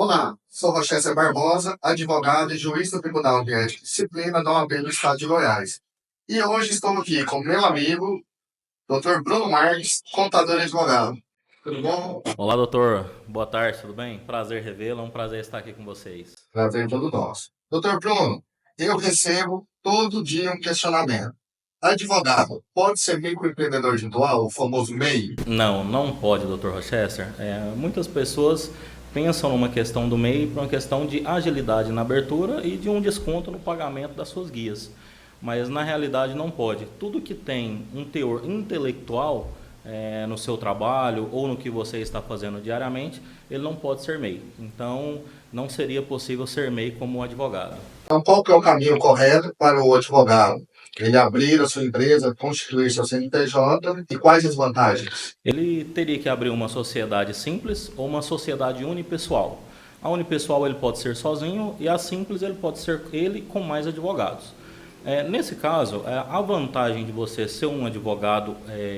Olá, sou Rochester Barbosa, advogado e juiz do Tribunal de Ética e Disciplina da OAB do Estado de Goiás. E hoje estou aqui com meu amigo, Dr. Bruno Marques, contador e advogado. Tudo bom? Olá, doutor. Boa tarde, tudo bem? Prazer revê-lo, é um prazer estar aqui com vocês. Prazer todo nosso. Dr. Bruno, eu recebo todo dia um questionamento. Advogado, pode ser microempreendedor individual, o famoso MEI? Não, não pode, doutor Rochester. Muitas pessoas pensam numa questão do MEI para uma questão de agilidade na abertura e de um desconto no pagamento das suas guias. Mas na realidade não pode. Tudo que tem um teor intelectual no seu trabalho ou no que você está fazendo diariamente, ele não pode ser MEI. Então, não seria possível ser MEI como advogado. Então, qual que é o caminho correto para o advogado? Ele abrir a sua empresa, constituir seu CNPJ e quais as vantagens? Ele teria que abrir uma sociedade simples ou uma sociedade unipessoal. A unipessoal ele pode ser sozinho e a simples ele pode ser ele com mais advogados. Nesse caso, a vantagem de você ser um advogado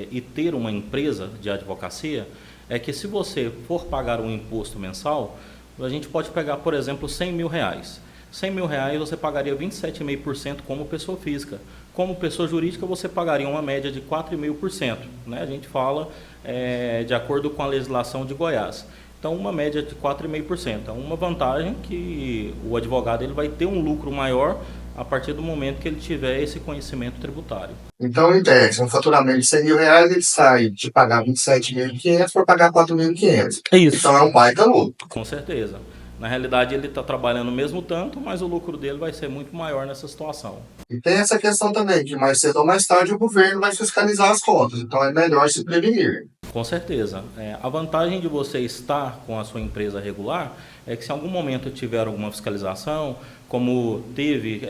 e ter uma empresa de advocacia é que se você for pagar um imposto mensal, a gente pode pegar, por exemplo, R$ 100.000. R$ 100.000 você pagaria 27,5% como pessoa física. Como pessoa jurídica você pagaria uma média de 4,5%. Né? A gente fala de acordo com a legislação de Goiás. Então, uma média de 4,5%. É uma vantagem que o advogado ele vai ter um lucro maior a partir do momento que ele tiver esse conhecimento tributário. Então, em tese, um faturamento de R$ 100.000, ele sai de pagar 27.500 para pagar 4.500. É isso. Então, é um baita lucro. Com certeza. Na realidade, ele está trabalhando o mesmo tanto, mas o lucro dele vai ser muito maior nessa situação. E tem essa questão também, que mais cedo ou mais tarde o governo vai fiscalizar as contas. Então, é melhor se prevenir. Com certeza. A vantagem de você estar com a sua empresa regular é que se em algum momento tiver alguma fiscalização, como teve,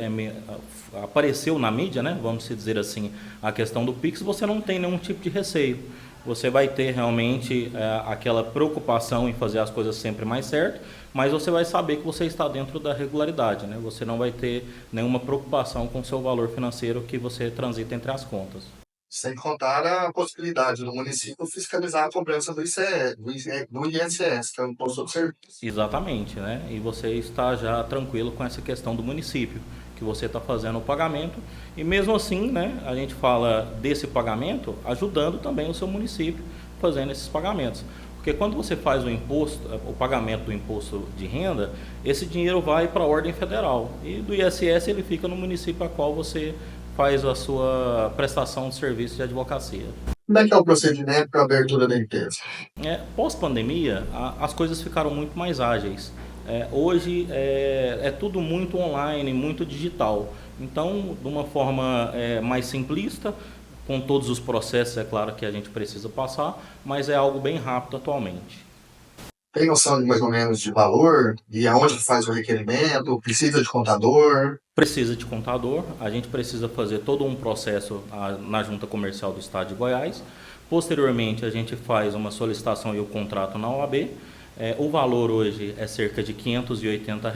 apareceu na mídia, né, vamos dizer assim, a questão do Pix, você não tem nenhum tipo de receio. Você vai ter realmente aquela preocupação em fazer as coisas sempre mais certo, mas você vai saber que você está dentro da regularidade, né? Você não vai ter nenhuma preocupação com o seu valor financeiro que você transita entre as contas. Sem contar a possibilidade do município fiscalizar a cobrança do do INSS, que é o Imposto sobre Serviço. Exatamente, né? E você está já tranquilo com essa questão do município, que você está fazendo o pagamento. E mesmo assim, né, a gente fala desse pagamento ajudando também o seu município fazendo esses pagamentos. Porque quando você faz o imposto, o pagamento do imposto de renda, esse dinheiro vai para a ordem federal. E do ISS ele fica no município a qual você faz a sua prestação de serviço de advocacia. Como é que é o procedimento para a abertura da empresa? Pós-pandemia, as coisas ficaram muito mais ágeis. Hoje é tudo muito online, muito digital. Então, de uma forma mais simplista, com todos os processos, é claro que a gente precisa passar, mas é algo bem rápido atualmente. Tem noção de mais ou menos de valor? E aonde que faz o requerimento? Precisa de contador? Precisa de contador, a gente precisa fazer todo um processo na Junta Comercial do Estado de Goiás. Posteriormente, a gente faz uma solicitação e o contrato na OAB. O valor hoje é cerca de R$ 580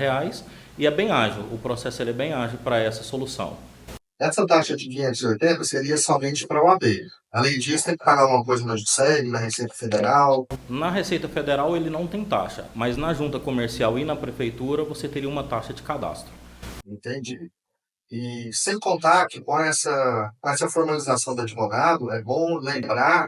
e é bem ágil, o processo é bem ágil para essa solução. Essa taxa de 580 seria somente para a OAB. Além disso, tem que pagar uma coisa na JUSEG, na Receita Federal. Na Receita Federal ele não tem taxa, mas na Junta Comercial e na Prefeitura você teria uma taxa de cadastro. Entendi. E sem contar que com essa formalização do advogado, é bom lembrar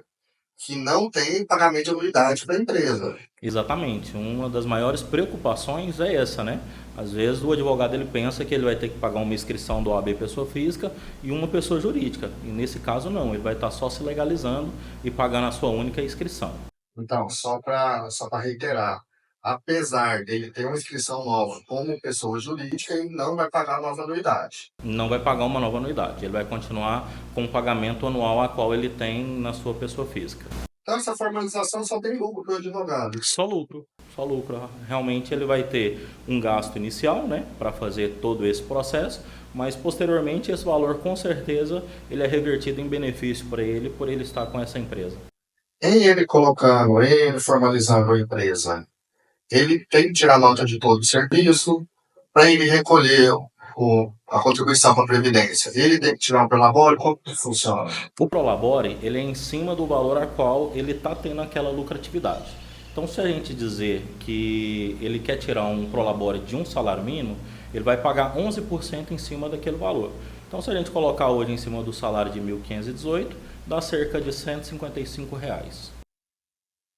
que não tem pagamento de anuidade para a empresa. Exatamente, uma das maiores preocupações é essa, né? Às vezes o advogado ele pensa que ele vai ter que pagar uma inscrição do OAB pessoa física e uma pessoa jurídica, e nesse caso não, ele vai estar só se legalizando e pagando a sua única inscrição. Então, só para reiterar, apesar dele ter uma inscrição nova como pessoa jurídica, ele não vai pagar a nova anuidade. Não vai pagar uma nova anuidade, ele vai continuar com o pagamento anual a qual ele tem na sua pessoa física. Então, essa formalização só tem lucro para o advogado. Só lucro, só lucro. Realmente ele vai ter um gasto inicial, né, para fazer todo esse processo, mas posteriormente esse valor com certeza ele é revertido em benefício para ele por ele estar com essa empresa. Em ele formalizando a empresa, ele tem que tirar nota de todo o serviço para ele recolher a contribuição para a Previdência. Ele tem que tirar um prolabore, como que funciona? O Prolabore ele é em cima do valor a qual ele está tendo aquela lucratividade. Então, se a gente dizer que ele quer tirar um prolabore de um salário mínimo, ele vai pagar 11% em cima daquele valor. Então, se a gente colocar hoje em cima do salário de 1.518, dá cerca de R$ 155.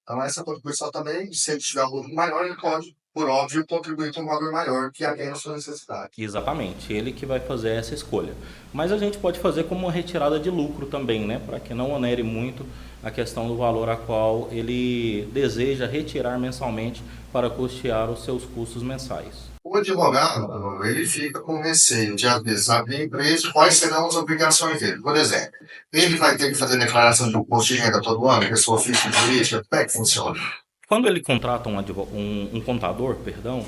Então, essa contribuição também, se ele tiver um lucro maior, ele pode, por óbvio, contribuir com um valor maior que atende a sua necessidade. Exatamente, ele que vai fazer essa escolha. Mas a gente pode fazer como uma retirada de lucro também, né? Para que não onere muito a questão do valor a qual ele deseja retirar mensalmente para custear os seus custos mensais. O advogado, ele fica com receio de, às vezes, abrir empresa, quais serão as obrigações dele. Por exemplo, ele vai ter que fazer declaração de imposto de renda todo ano, pessoa física e jurídica, como é que funciona? Quando ele contrata um contador, perdão,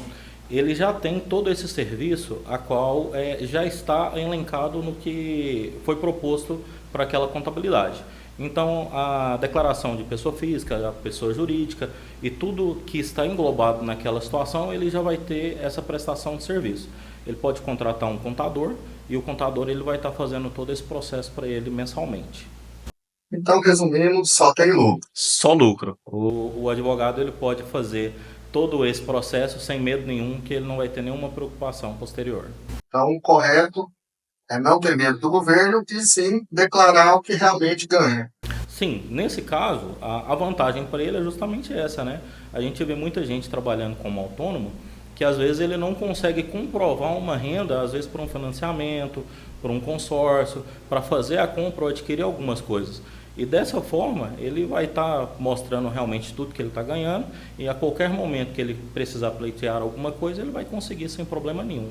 ele já tem todo esse serviço a qual já está elencado no que foi proposto para aquela contabilidade. Então, a declaração de pessoa física, a pessoa jurídica e tudo que está englobado naquela situação, ele já vai ter essa prestação de serviço. Ele pode contratar um contador e o contador ele vai estar fazendo todo esse processo para ele mensalmente. Então, resumindo, só tem lucro. Só lucro. O advogado ele pode fazer todo esse processo sem medo nenhum, que ele não vai ter nenhuma preocupação posterior. Então, o correto é não ter medo do governo e sim declarar o que realmente ganha. Sim, nesse caso, a vantagem para ele é justamente essa, né? A gente vê muita gente trabalhando como autônomo que às vezes ele não consegue comprovar uma renda, às vezes por um financiamento, por um consórcio, para fazer a compra ou adquirir algumas coisas. E dessa forma, ele vai estar mostrando realmente tudo que ele está ganhando e a qualquer momento que ele precisar pleitear alguma coisa, ele vai conseguir sem problema nenhum.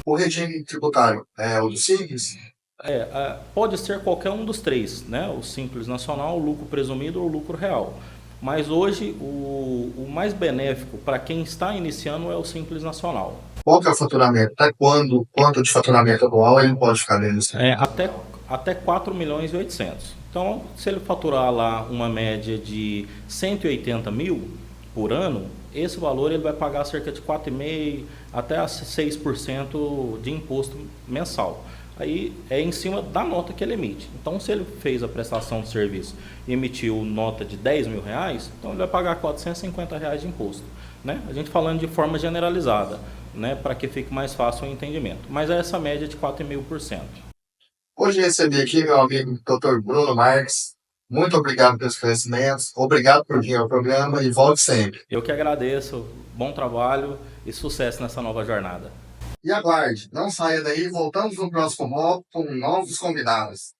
O regime tributário é o do Simples? Pode ser qualquer um dos três, né? O Simples Nacional, o lucro presumido ou o lucro real. Mas hoje o mais benéfico para quem está iniciando é o Simples Nacional. Qual que é o faturamento? Até quanto de faturamento anual ele pode ficar dentro do Simples? Até 4.800.000. Então, se ele faturar lá uma média de 180 mil por ano, esse valor ele vai pagar cerca de 4,5% até 6% de imposto mensal. Aí é em cima da nota que ele emite. Então, se ele fez a prestação de serviço e emitiu nota de R$ 10.000, então ele vai pagar R$ 450 de imposto. Né? A gente falando de forma generalizada, né? Para que fique mais fácil o entendimento. Mas é essa média de 4,5%. Hoje recebi aqui meu amigo Dr. Bruno Marques. Muito obrigado pelos conhecimentos. Obrigado por vir ao programa e volte sempre. Eu que agradeço. Bom trabalho e sucesso nessa nova jornada. E aguarde, não saia daí, voltamos no próximo bloco com novos convidados.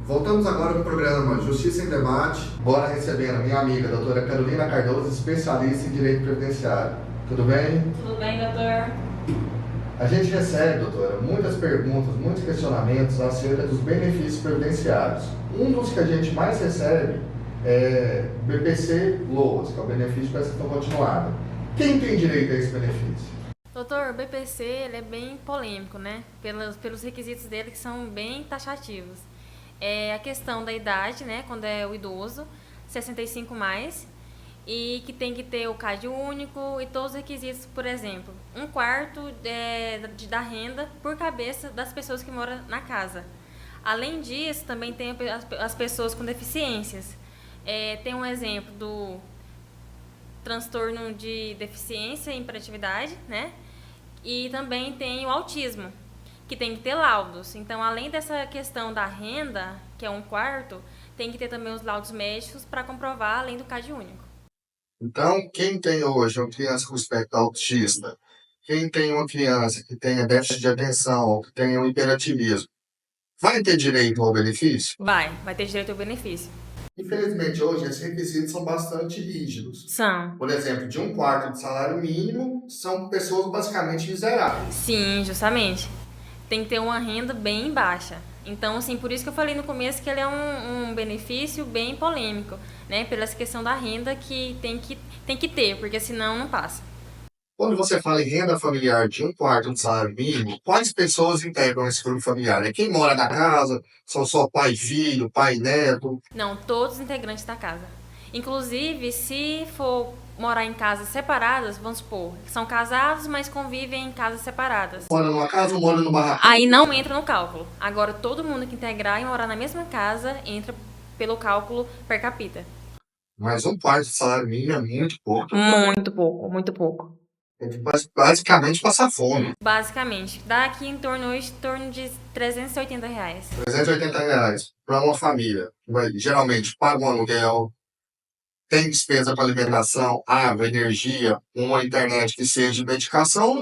Voltamos agora para o programa Justiça em Debate. Bora receber a minha amiga, doutora Carolina Cardoso, especialista em Direito Previdenciário. Tudo bem? Tudo bem, doutor? A gente recebe, doutora, muitas perguntas, muitos questionamentos acerca dos benefícios previdenciários. Um dos que a gente mais recebe é o BPC Loas, que é o benefício de prestação continuada. Quem tem direito a esse benefício? Doutor, o BPC ele é bem polêmico, né? Pelos requisitos dele que são bem taxativos. É a questão da idade, né? Quando é o idoso, 65 mais, e que tem que ter o CAD único e todos os requisitos, por exemplo, 1/4 da renda por cabeça das pessoas que moram na casa. Além disso, também tem as pessoas com deficiências. Tem um exemplo do transtorno de deficiência e hiperatividade, né? E também tem o autismo, que tem que ter laudos. Então, além dessa questão da renda, que é 1/4, tem que ter também os laudos médicos para comprovar, além do CAD único. Então, quem tem hoje uma criança com espectro autista, quem tem uma criança que tenha déficit de atenção, que tenha um hiperativismo, vai ter direito ao benefício? Vai ter direito ao benefício. Infelizmente, hoje, esses requisitos são bastante rígidos. São. Por exemplo, de 1/4 de salário mínimo, são pessoas basicamente miseráveis. Sim, justamente. Tem que ter uma renda bem baixa. Então, assim, por isso que eu falei no começo que ele é um benefício bem polêmico, né? Pela questão da renda que tem que ter, porque senão não passa. Quando você fala em renda familiar de 1/4 do salário mínimo, quais pessoas integram esse grupo familiar? É quem mora na casa? São só pai e filho, pai e neto? Não, todos os integrantes da casa. Inclusive, se for morar em casas separadas, vamos supor, são casados, mas convivem em casas separadas. Mora numa casa ou mora no barraco? Aí não entra no cálculo. Agora, todo mundo que integrar e morar na mesma casa entra pelo cálculo per capita. Mas um quarto de salário mínimo é muito pouco. Muito pouco, muito pouco. É basicamente passar fome. Basicamente, dá aqui em torno de R$ 380. R$ 380 para uma família. Geralmente paga um aluguel, tem despesa para alimentação, água, energia, uma internet que seja de medicação.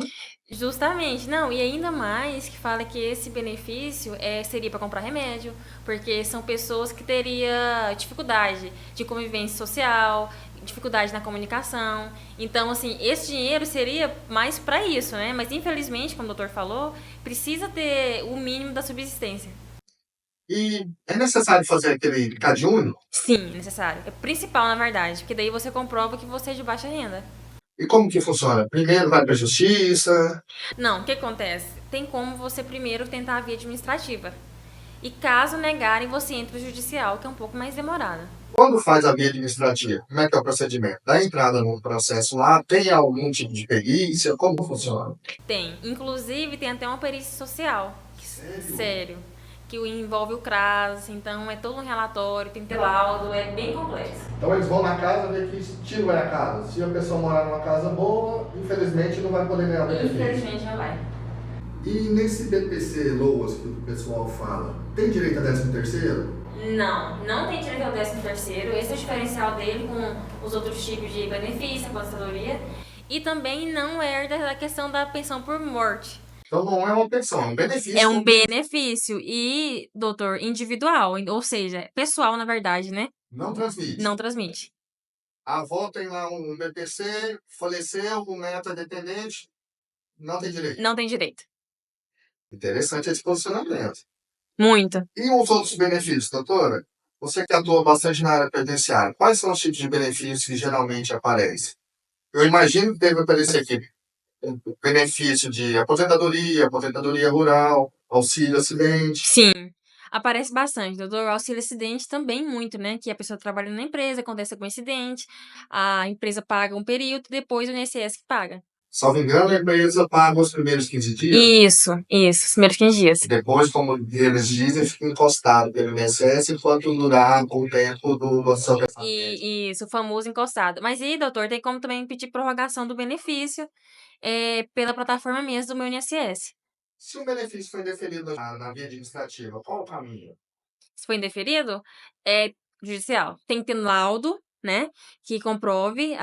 Justamente, não, e ainda mais que fala que esse benefício seria para comprar remédio, porque são pessoas que teriam dificuldade de convivência social, dificuldade na comunicação. Então, assim, esse dinheiro seria mais para isso, né? Mas infelizmente, como o doutor falou, precisa ter o mínimo da subsistência. E é necessário fazer aquele CadÚnico? Sim, é necessário. É principal, na verdade, porque daí você comprova que você é de baixa renda. E como que funciona? Primeiro vai para a justiça. Não, o que acontece? Tem como você primeiro tentar a via administrativa. E caso negarem, você entra no judicial, que é um pouco mais demorado. Quando faz a via administrativa, como é que é o procedimento? Dá entrada no processo lá, tem algum tipo de perícia? Como funciona? Tem. Inclusive, tem até uma perícia social. Sério. Que envolve o CRAS, então é todo um relatório, tem que ter laudo, é bem complexo. Então eles vão na casa ver que estilo é a casa. Se a pessoa morar numa casa boa, infelizmente não vai poder ganhar o benefício. Infelizmente não vai. E nesse BPC LOAS que o pessoal fala, tem direito a 13º? Não, não tem direito ao 13º. Esse é o diferencial dele com os outros tipos de benefício, aposentadoria. E também não herda da questão da pensão por morte. Então não é uma pensão, é um benefício. É um benefício e, doutor, individual, ou seja, pessoal, na verdade, né? Não transmite. Não transmite. A avó tem lá um BPC, faleceu, o neto é dependente, não tem direito. Não tem direito. Interessante esse posicionamento. Muito. E os outros benefícios, doutora? Você que atua bastante na área previdenciária, quais são os tipos de benefícios que geralmente aparecem? Eu imagino que deve aparecer aqui o benefício de aposentadoria rural, auxílio acidente. Sim. Aparece bastante, doutor. O auxílio acidente também muito, né? Que a pessoa trabalha na empresa, acontece algum acidente, a empresa paga um período, depois o INSS que paga. Salvo engano, a empresa paga os primeiros 15 dias. Isso, os primeiros 15 dias. Depois, como eles dizem, fica encostado pelo INSS enquanto durar o tempo do seu pensamento. Isso, o famoso encostado. Mas aí, doutor, tem como também pedir prorrogação do benefício pela plataforma mesmo do meu INSS. Se o benefício foi indeferido na via administrativa, qual o caminho? Se for indeferido, é judicial. Tem que ter laudo, né? Que comprove,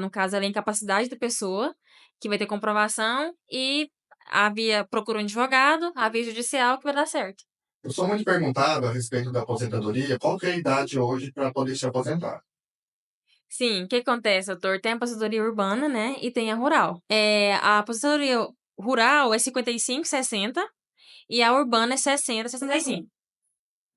no caso, a incapacidade da pessoa, que vai ter comprovação, e a via procura um advogado, a via judicial, que vai dar certo. Eu sou muito perguntado a respeito da aposentadoria, qual que é a idade hoje para poder se aposentar? Sim, o que acontece, doutor? Tem a aposentadoria urbana, né? E tem a rural. A aposentadoria rural é 55, 60, e a urbana é 60, 65.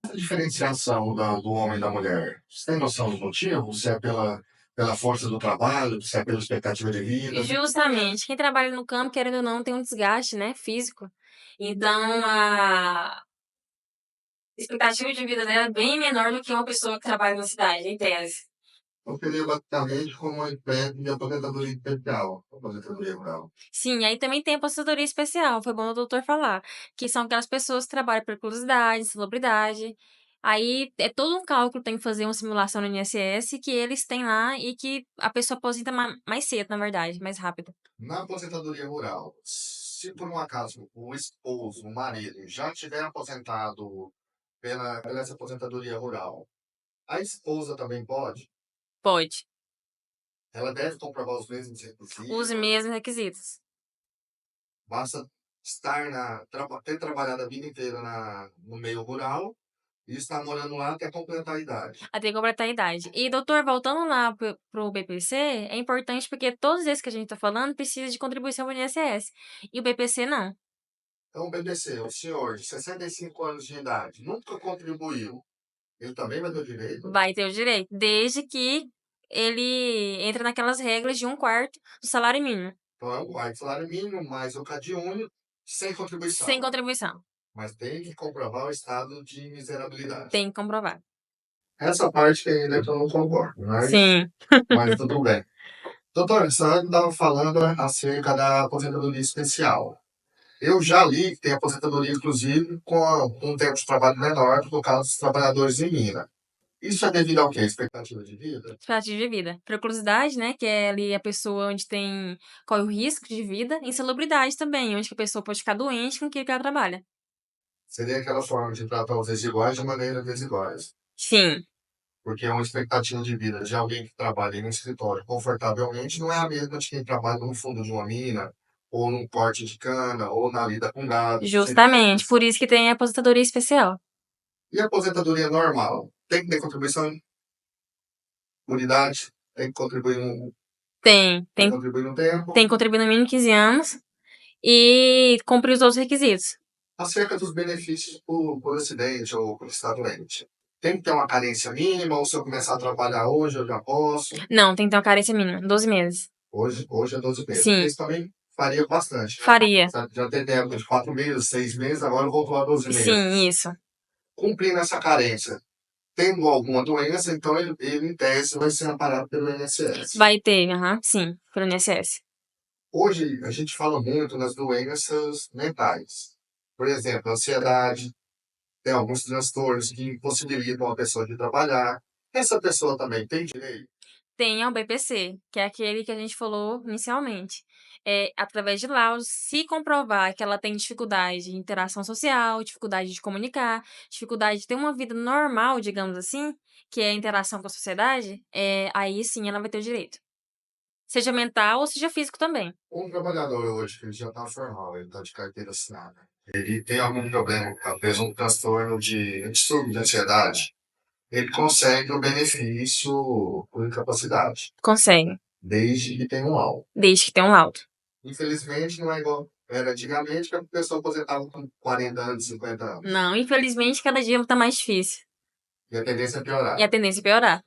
Essa diferenciação do homem e da mulher, você tem noção do motivo? Se é pela força do trabalho, se é pela expectativa de vida? Justamente, quem trabalha no campo, querendo ou não, tem um desgaste, né, físico. Então, a expectativa de vida dela é bem menor do que uma pessoa que trabalha na cidade, em tese. Eu queria basicamente como uma espécie de aposentadoria especial, aposentadoria rural. Sim, aí também tem a aposentadoria especial, foi bom o doutor falar, que são aquelas pessoas que trabalham por curiosidade, celebridade. Aí é todo um cálculo, tem que fazer uma simulação no INSS que eles têm lá e que a pessoa aposenta mais cedo, na verdade, mais rápido. Na aposentadoria rural, se por um acaso o esposo, o marido, já tiver aposentado pela essa aposentadoria rural, a esposa também pode? Pode. Ela deve comprovar os mesmos requisitos? Os mesmos requisitos. Basta ter trabalhado a vida inteira no meio rural e estar morando lá até completar a idade. Até completar a idade. E, doutor, voltando lá pro BPC, é importante porque todos esses que a gente tá falando precisam de contribuição para o INSS. E o BPC não. Então, o BBC, o senhor de 65 anos de idade, nunca contribuiu. Ele também vai ter o direito? Vai ter o direito, desde que ele entre naquelas regras de 1/4 do salário mínimo. Então, é o salário mínimo mais o CadÚnico sem contribuição. Sem contribuição. Mas tem que comprovar o estado de miserabilidade. Tem que comprovar. Essa parte que ainda eu não concordo, mas, Sim. mas tudo bem. Doutor, a senhora estava falando acerca da aposentadoria especial. Eu já li que tem aposentadoria, inclusive, com um tempo de trabalho menor do que o caso dos trabalhadores em mina. Isso é devido ao quê? Expectativa de vida? Expectativa de vida. Periculosidade, né? Que é ali a pessoa onde corre o risco de vida. Insalubridade também, onde que a pessoa pode ficar doente com aquilo que ela trabalha. Seria aquela forma de tratar os desiguais de maneira desiguais. Sim, Porque uma expectativa de vida de alguém que trabalha em um escritório confortavelmente não é a mesma de quem trabalha no fundo de uma mina, ou num corte de cana, ou na lida com gado. justamente. Por isso que tem a aposentadoria especial. E a aposentadoria normal? Tem que ter contribuição? Unidade? Tem que contribuir Tem contribuir no tempo? que contribuir no mínimo 15 anos e cumprir os outros requisitos. Acerca dos benefícios por acidente ou por estar doente. Tem que ter uma carência mínima, ou se eu começar a trabalhar hoje, eu já posso. Não, tem que ter uma carência mínima, 12 meses. Hoje é 12 meses. Sim. Isso também faria bastante. Faria. Já teve época de 4 meses, 6 meses, agora voltou a 12 meses. Sim, isso. Cumprindo essa carência, tendo alguma doença, então ele em tese vai ser amparado pelo INSS. Vai ter, sim, pelo INSS. Hoje a gente fala muito nas doenças mentais. Por exemplo, ansiedade, tem alguns transtornos que impossibilitam a pessoa de trabalhar. Essa pessoa também tem direito? Tem ao BPC, que é aquele que a gente falou inicialmente. Através de laudos, se comprovar que ela tem dificuldade de interação social, dificuldade de comunicar, dificuldade de ter uma vida normal, digamos assim, que é a interação com a sociedade, aí sim ela vai ter o direito. Seja mental ou seja físico também. Um trabalhador hoje, que ele já está formal, ele está de carteira assinada, ele tem algum problema, talvez um transtorno de distúrbio de ansiedade, ele consegue o benefício por incapacidade, Consegue, desde que tenha um laudo. desde que tenha um laudo. Infelizmente, não é igual era antigamente, que a pessoa aposentava com 40 anos, 50 anos. Não, infelizmente cada dia está mais difícil. E a tendência é piorar. E a tendência é piorar.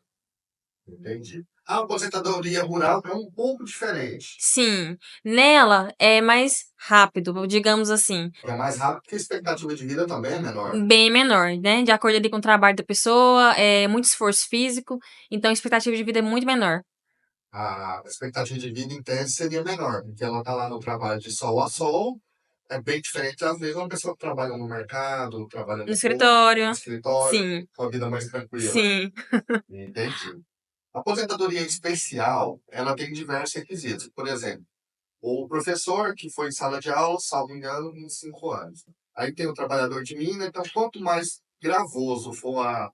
Entendi. A aposentadoria rural é um pouco diferente. Sim, nela é mais rápido, digamos assim. É mais rápido porque a expectativa de vida também é menor. Bem menor, né? De acordo ali com o trabalho da pessoa, é muito esforço físico, então a expectativa de vida é muito menor. A expectativa de vida, em tese, seria menor, porque ela está lá no trabalho de sol a sol. É bem diferente, às vezes, uma pessoa que trabalha no mercado, trabalha No escritório. no escritório, Sim, com a vida mais tranquila. sim. Entendi. A aposentadoria especial, ela tem diversos requisitos. Por exemplo, o professor que foi em sala de aula, salvo engano, em 5 anos. Aí tem o trabalhador de mina, então quanto mais gravoso for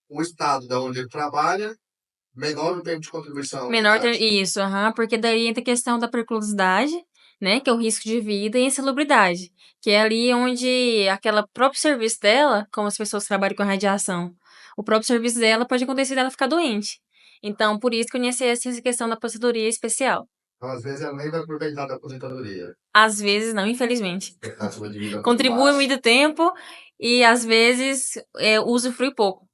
o estado de onde ele trabalha, menor o tempo de contribuição. Menor isso, porque daí entra a questão da periculosidade, né? Que é o risco de vida e a insalubridade, que é ali onde aquela próprio serviço dela, como as pessoas trabalham com radiação, o próprio serviço dela pode acontecer dela ficar doente. Então, por isso que eu conheci essa questão da aposentadoria especial. Então, às vezes, ela nem vai aproveitar da aposentadoria. Às vezes não, infelizmente. Expectativa de vida muito Contribui baixa. muito tempo e às vezes usufrui pouco.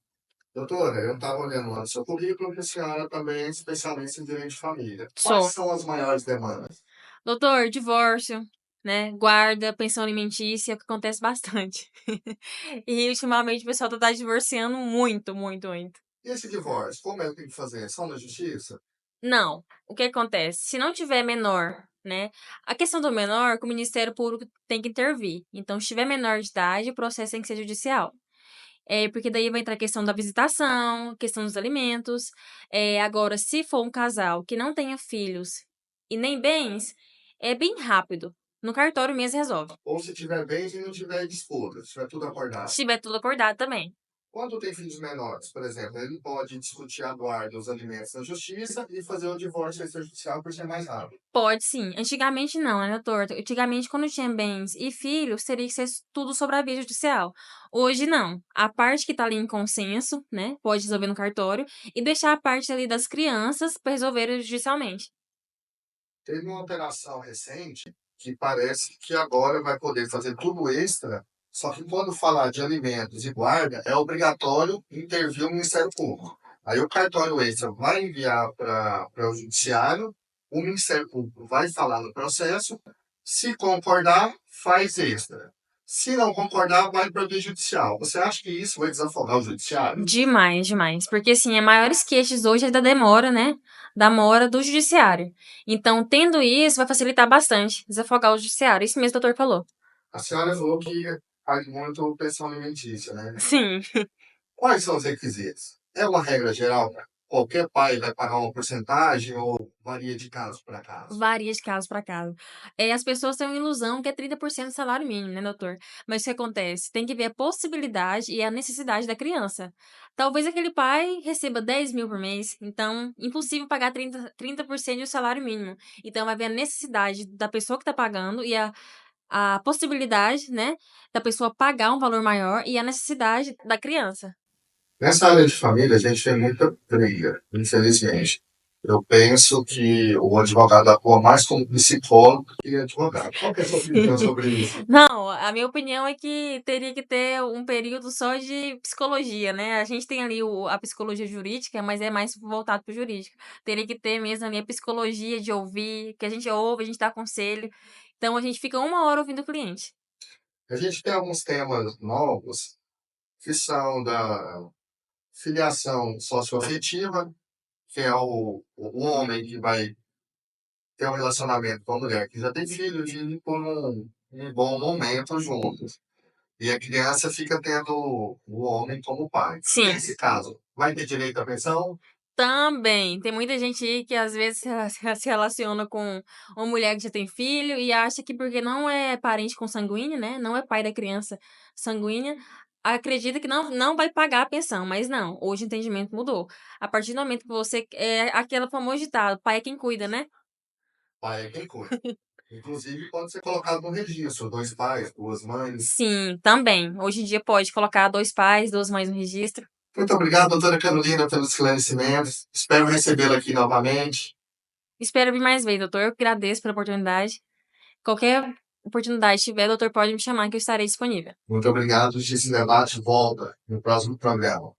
Doutora, eu estava olhando lá no seu currículo que a senhora também é especialista em direito de família. Sou. Quais são as maiores demandas? Doutor, divórcio, né? Guarda, pensão alimentícia, é o que acontece bastante. E ultimamente o pessoal tá divorciando muito, muito, muito. E esse divórcio, como é que tem que fazer? Só na justiça? Não, o que acontece? Se não tiver menor, né? A questão do menor, que o Ministério Público tem que intervir. Então, se tiver menor de idade, o processo tem que ser judicial. Porque daí vai entrar a questão da visitação, questão dos alimentos. Agora, se for um casal que não tenha filhos e nem bens, é bem rápido. No cartório mesmo resolve. Ou se tiver bens e não tiver disputa, se tiver tudo acordado. Se tiver tudo acordado também. Quando tem filhos menores, por exemplo, ele pode discutir a guarda dos alimentos na justiça e fazer o divórcio extrajudicial por ser mais rápido. Pode sim. Antigamente não, né, doutor? Antigamente, quando tinha bens e filhos, teria que ser tudo sobre a via judicial. Hoje, não. A parte que tá ali em consenso, né, pode resolver no cartório e deixar a parte ali das crianças para resolver judicialmente. Teve uma alteração recente que parece que agora vai poder fazer tudo extra, só que quando falar de alimentos e guarda, é obrigatório intervir o Ministério Público. Aí o cartório extra vai enviar para o judiciário, o Ministério Público vai falar no processo, se concordar, faz extra. Se não concordar, vai para o judicial. Você acha que isso vai desafogar o judiciário? Demais, demais. Porque, assim, as maiores queixas hoje é da demora, né? Da mora do judiciário. Então, tendo isso, vai facilitar bastante desafogar o judiciário. Isso mesmo o doutor falou. A senhora falou que faz muito pensão alimentícia, né? Sim. Quais são os requisitos? É uma regra geral? Qualquer pai vai pagar uma porcentagem ou varia de caso para caso? Varia de caso para caso. As pessoas têm uma ilusão que é 30% do salário mínimo, né, doutor? Mas o que acontece? Tem que ver a possibilidade e a necessidade da criança. Talvez aquele pai receba 10.000 por mês, então impossível pagar 30% do salário mínimo. Então vai ver a necessidade da pessoa que está pagando e a possibilidade, né, da pessoa pagar um valor maior e a necessidade da criança. Nessa área de família, a gente tem muita briga, infelizmente. Eu penso que o advogado atua mais como psicólogo que advogado. Qual que é a sua opinião sobre isso? Não, a minha opinião é que teria que ter um período só de psicologia, né? A gente tem ali a psicologia jurídica, mas é mais voltado para o jurídico. Teria que ter mesmo ali a psicologia de ouvir, que a gente ouve, a gente dá conselho. Então a gente fica 1 hora ouvindo o cliente. A gente tem alguns temas novos que são da filiação socioafetiva, que é o homem que vai ter um relacionamento com a mulher que já tem filhos e por um bom momento juntos. E a criança fica tendo o homem como pai. Sim. Nesse caso, vai ter direito à pensão? Também. Tem muita gente aí que às vezes se relaciona com uma mulher que já tem filho e acha que porque não é parente consanguíneo, né? Não é pai da criança sanguínea, acredita que não vai pagar a pensão. Mas não, hoje o entendimento mudou. A partir do momento que você. É aquele famoso ditado: pai é quem cuida, né? Pai é quem cuida. Inclusive, pode ser colocado no registro, 2 pais, 2 mães. Sim, também. Hoje em dia pode colocar 2 pais, 2 mães no registro. Muito obrigado, doutora Carolina, pelos esclarecimentos. Espero recebê-la aqui novamente. Espero vir mais vezes, doutor. Eu agradeço pela oportunidade. Qualquer oportunidade que tiver, doutor, pode me chamar que eu estarei disponível. Muito obrigado. Esse debate volta no próximo programa.